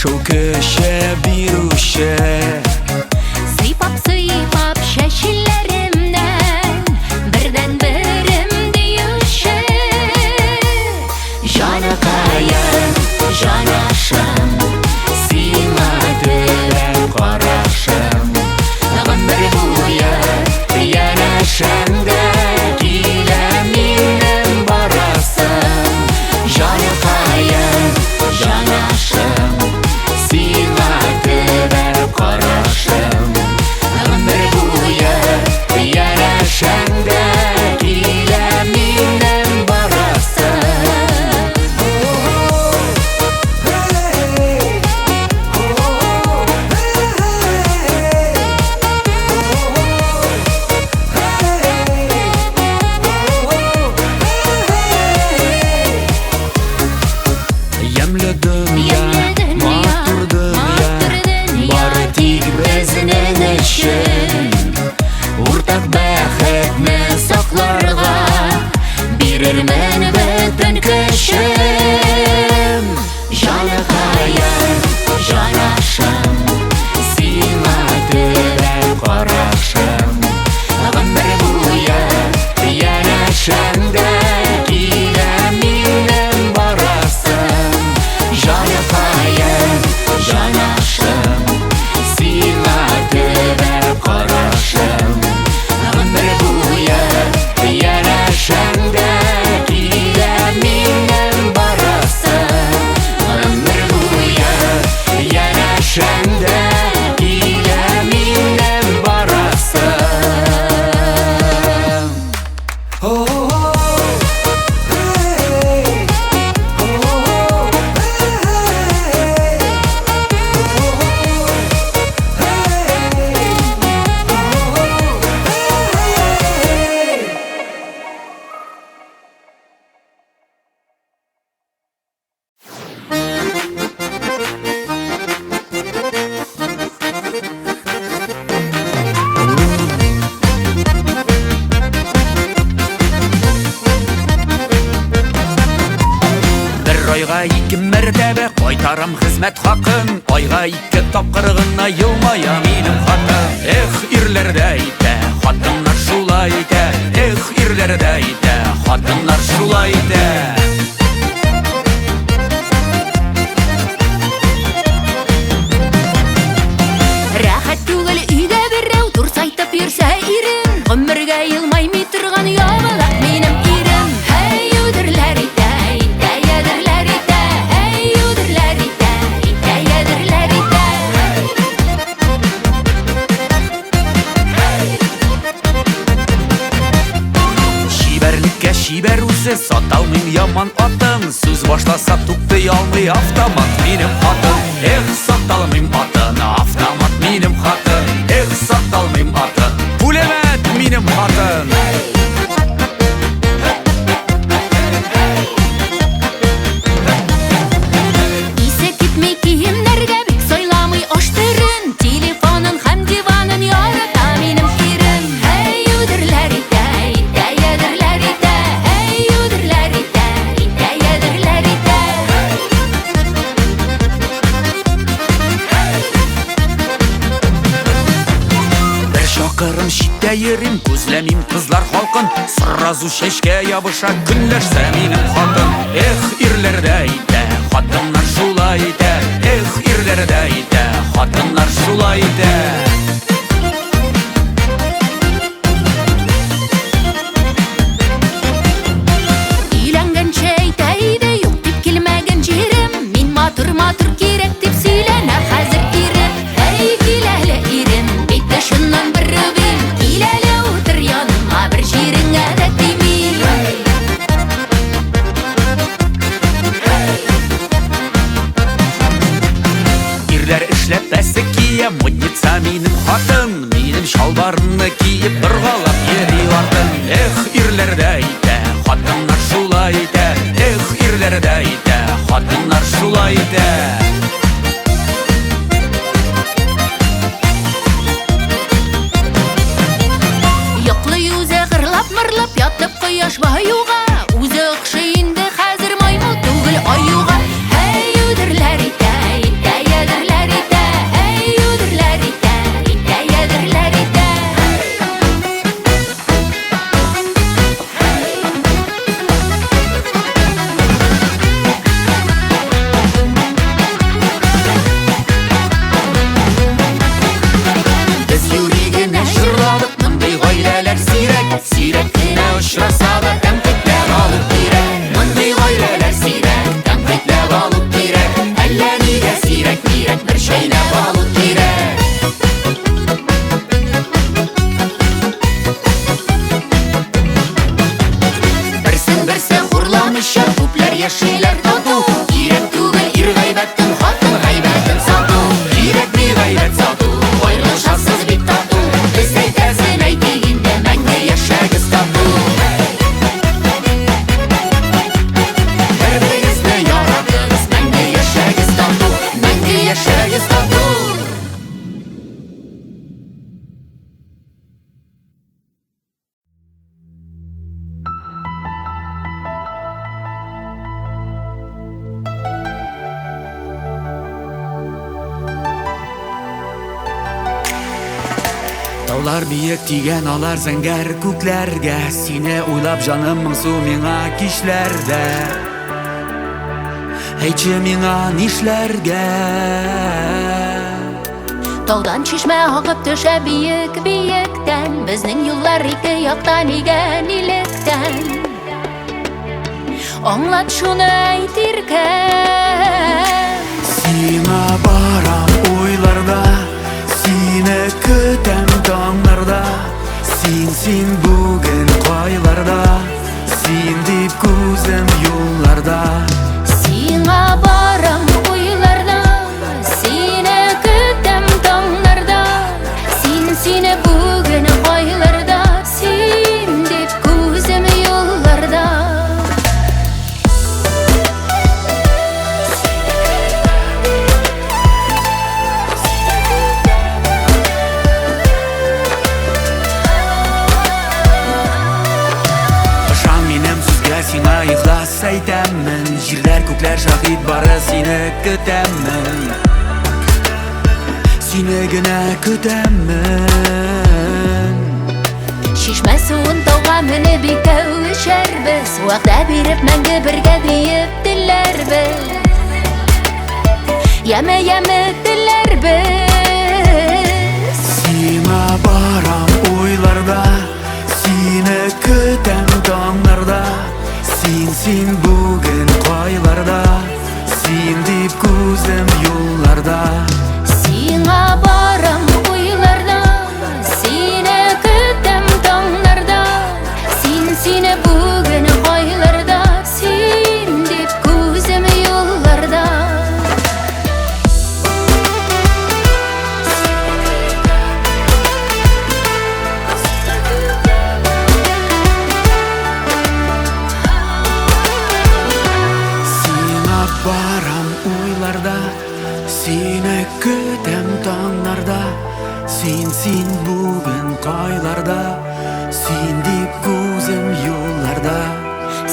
шул көші бируші, сыйпап шәшілерімнен бірден бірім дейуші. Жанакайым, жанашым, сиңа түбән карашым, гомер буе янәшәңдә килә минем барасым. Жанакайым, жанашым, сиңа түбән карашым, гомер буе янәшәңдә килә минем барасым. Ямлы дөнья, матур дөнья, бары тик безнең өчен. Уртак бәхетне сакларга бирермен бөтен көчем. Жанакаем, жанашым, сиңа түбән карашым, гомер буе янәшәңдә килә минем барасым. Жанакаем, жанашым, сиңа түбән карашым, гомер буе янәшәңдә килә минем барасым. Гомер буе янәшәңдә килә минем барасым. Айга ике мәртәбә кайтарам хезмәт хакын, айга ике тапкыр гына елмая минем хатын. Эх, ирләрдә итә, хатыннар шулай итә. Эх, ирләрдә итә, хатыннар шулай итә. Рәхәт түгел өйдә берәү турсайтып йөрсә ирем, гомергә елмаймый торган ябылак минем ирем. Һәй юдерләр итә, итә ядерләр итә, һәй юдерләр итә, итә ядерләр итә. Чибәрлеккә чибәр үзе, саталмыйм яман атын. Сүз башласа туктый алмый автомат минем хатын. Эх, саталмыйм атын, автомат минем хатын. Эх, саталмыйм атын, пулемет минем хатын. Исе китмей киемнәргә бик сайламый аш төрен, телефонын һәм диванын ярата минем ирем. Һәй юдерләр итә, итә ядерләр итә, һәй юдерләр итә, итә ядерләр итә. Бер чакырым читтә йөрим, күзләмим кызлар халкын. Сразу чәчкә ябыша көнләшсә минем хатын. Эх, ирләрдә итә, хатыннар шулай итә. Эх, ирләрдә итә, хатыннар шулай итә. Өйләнгәнчә әйтә иде, юк дип килмәгән җирем. Мин матур кирәк дип сөйләнә хәзер ирем. Әй киләле ирем, бит шуннан бер рубин. Киләле утыр яныма, бер җиреңә дә тими. Ирләр эшләп бәсе кия, модница минем хатын. Минем шалбарны киеп боргалап йөри атын. Эх, ирләрдә итә, хатыннар шулай итә. Эх, ирләрдә итә, хатыннар шулай итә. кояш баюга, үзе охшый инде хәзер маймыл түгел аюга. Һәй юдерләр итә, итә яшиләр тату. Кирәк түгел ир гайбәтен, хатын гайбәтен сату. Кирәкми гайбәт сату, аерылышасыз бит тату. Без әйтәсен әйтик инде, мәңге яшәгез тату. Бер-берегезне яратыгыз, мәңге яшәгез тату. Мәңге яшәгез тату. Таулар биек тигән алар зәңгәр күкләргә. Сине уйлап җаным моңсу миңа кичләрдә. Әйтче миңа нишләргә? Таудан чишмә агып төшә биек-биектән. Безнең юллар ике яктан игән илектән. Аңлат шуны әйт иркәм. Сиңа барам уйларда, сине көтәм таңнарда. Син бүген кайларда, син дип күзем юлларда. Сиңа барам уйларда, сине көтәм таңнарда. Сине бүген кайларда, син дип күзем юлларда. Сиңа ихлас әйтәммен, җирләр күкләр шаһит бары сине көтәммен. Сине генә көтәммен. Чишмә суын тауга менеп икәү эчәрбез. Вәгъдә биреп мәңге бергә диеп телләрбез. Яме телләрбез. Сиңа барам уйларда, сине көтәм таңнарда. Син бүген кайларда, син дип күзем юлларда. Сиңа барам уйларда, сине көтәм таңнарда. Сине бүген кайларда, син дип күзем юлларда. Барам уйларда, сине көтәм таңнарда. Син бүген кайларда, син дип күзем юлларда.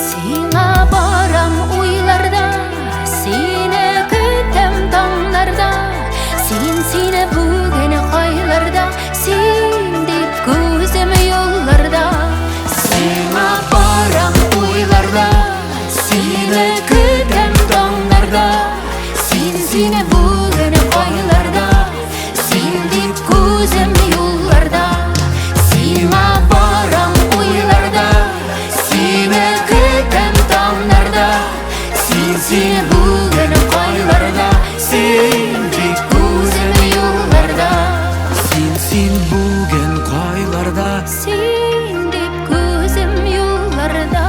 Сиңа барам уйларда, сине көтәм таңнарда. Сине бүген кайларда, син дип күзем юлларда. Сиңа барам уйларда, сине көтәм таңнарда. Сине бүген кайларда, син дип күзем юлларда. Сиңа барам уйларда, сине көтәм таңнарда. Сине бүген кайларда, син дип күзем юлларда. Син бүген кайларда, Син дип күзем юлларда.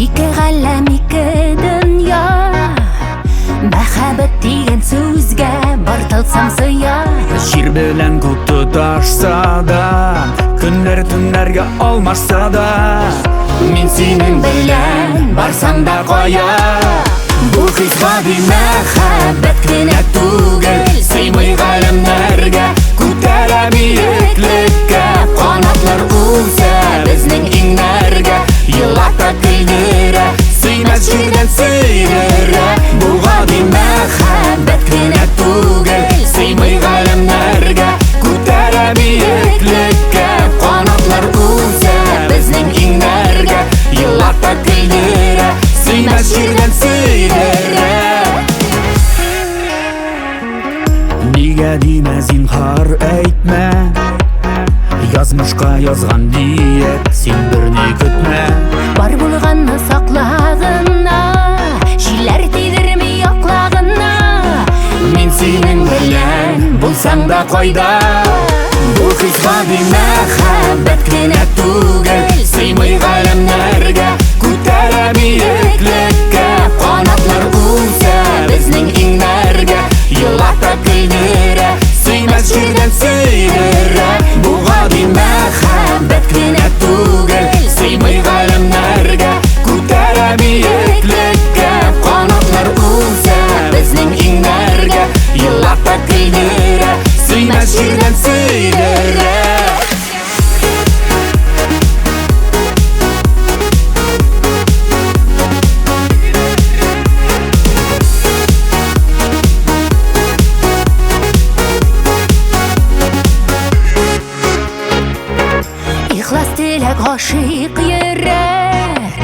Ике галәм, ике дөнья, мәхәббәт дигән сүзгә бартылсам сыя. җир белән күк тоташса да, көннәр төннәргә алмашса да. Мин синең белән барсам да кая. Бу хис гади мәхәббәт кенә түгел, сыймый галәмнәргә, күтәрә биеклеккә. Нигә димә зинһар әйтмә, язмышка язган диет син берни көтмә. Бар булганны саклагына, җилләр тидерми яклагына. Мин синең белән булсаң да кайда, бу хис гади мәхәббәт кенә түгел, сыймый галәмнәргә, күтәрә биеклеккә. Канатлар унса безнең иңнәргә, елата көлдерә, сөймәс җирдән сөйдерә. Бу гади мәхәббәт кенә түгел, сыймый галәмнәргә, күтәрә биеклеккә. Канатлар унса безнең иңнәргә, елата көлдерә, сөймәс җирдән сөйдерә. Ихлас теләк гашыйк йөрәк,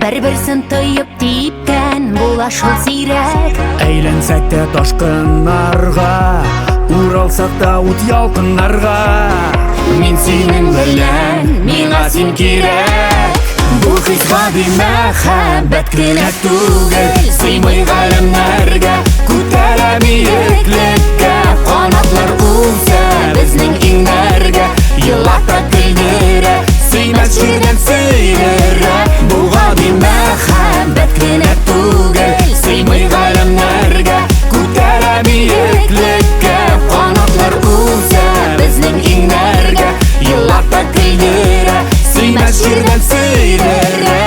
бер-берсен тоеп типкән була шул сирәк. Әйләнсәк тә ташкыннарга, уралсак та ут ялкыннарга. Мин синең белән, миңа син кирәк. Бу хис гади мәхәббәт кенә түгел, сыймый галәмнәргә, күтәрә биеклеккә. Канатлар унса безнең иңнәргә, елата көлдерә, сөймәс җирдән сөйдерә. Бу гади мәхәббәт кенә түгел, сыймый галәмнәргә, күтәрә биеклеккә. Канатлар унса безнең иңнәргә, елата көлдерә, сөймәс җирдән сөйдерә.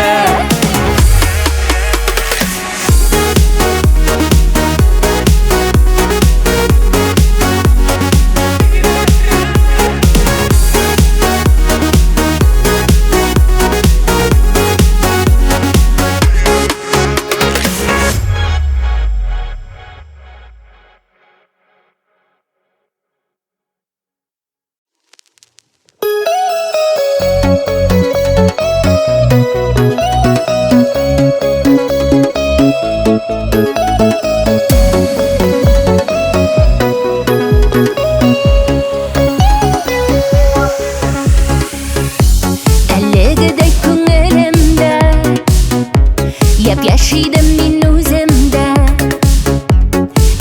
Әлегедәй күңелемдә яп-яшь идем мин үземдә.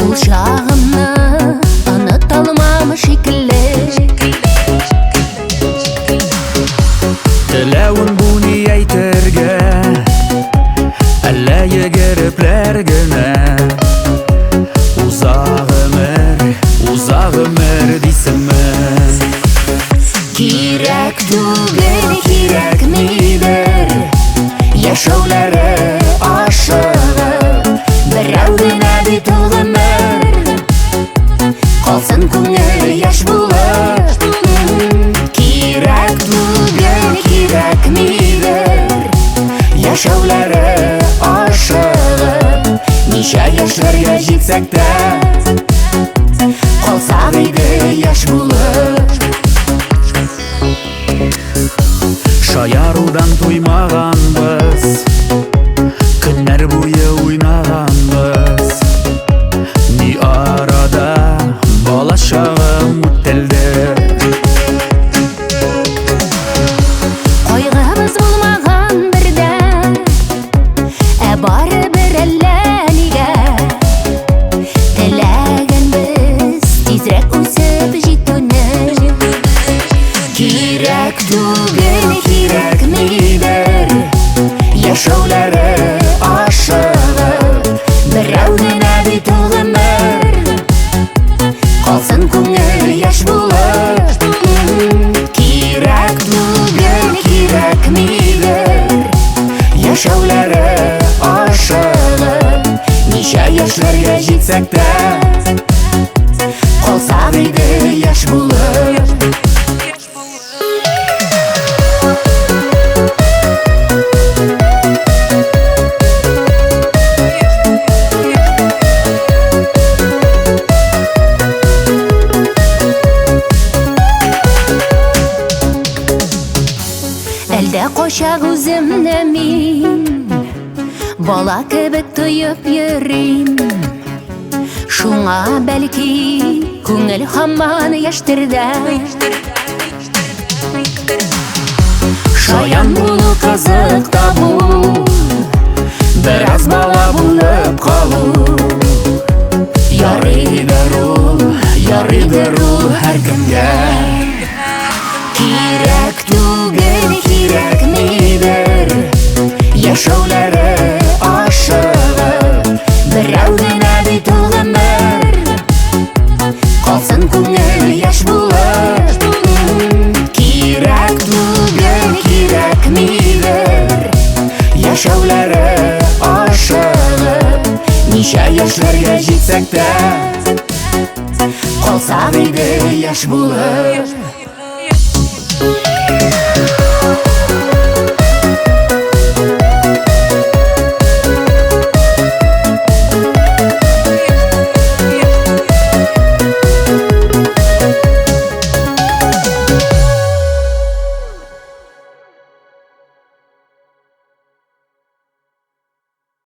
Ул чагымны оныта алмам шикелле. Теләвен бу ни әйтергә, әллә йөгерепләр генә. Уза гомер дисеңме? Кирәк түгел, кирәкмидер яшәүләре ашыгып. Берәү генә бит ул гомер, калсын күңел яшь булып. Кирәк түгел, кирәкмидер яшәүләре ашыгып. Ничә яшьләргә җитсәк тә, калсак иде яшь булып. Шаярудан туймаганбыз, көннәр буе уйнаганбыз. Ни арада бала чагым үтелде. Кайгыбыз булмаган бердә, барыбер әллә нигә. Теләгәнбез тизрәк үсеп җитүне. Кирәк түгел, кирәкмидер яшәүләре ашыгып. Берәү генә бит ул гомер, калсын күңел яшь булып. Кирәк түгел, кирәкмидер яшәүләре ашыгып. Ничә яшьләргә җитсәк тә, калсак иде яшь булып. Әлдә качак үземне мин, бала кебек тоеп йөрим. Шуңа бәлки Күңел һаман яшьтирдә. Шаян булу кызык табу, бераз бала булып калу. Ярыйдыр ул һәркемгә. Кирәк түгел, кирәкмидер яшәүләре ашыгып. Берәү генә бит ул гомер, калсын күңел яшь булып. Кирәк түгел, кирәкмидер яшәүләре ашыгып. Ничә яшьләргә җитсәк тә, калсак иде яшь булып.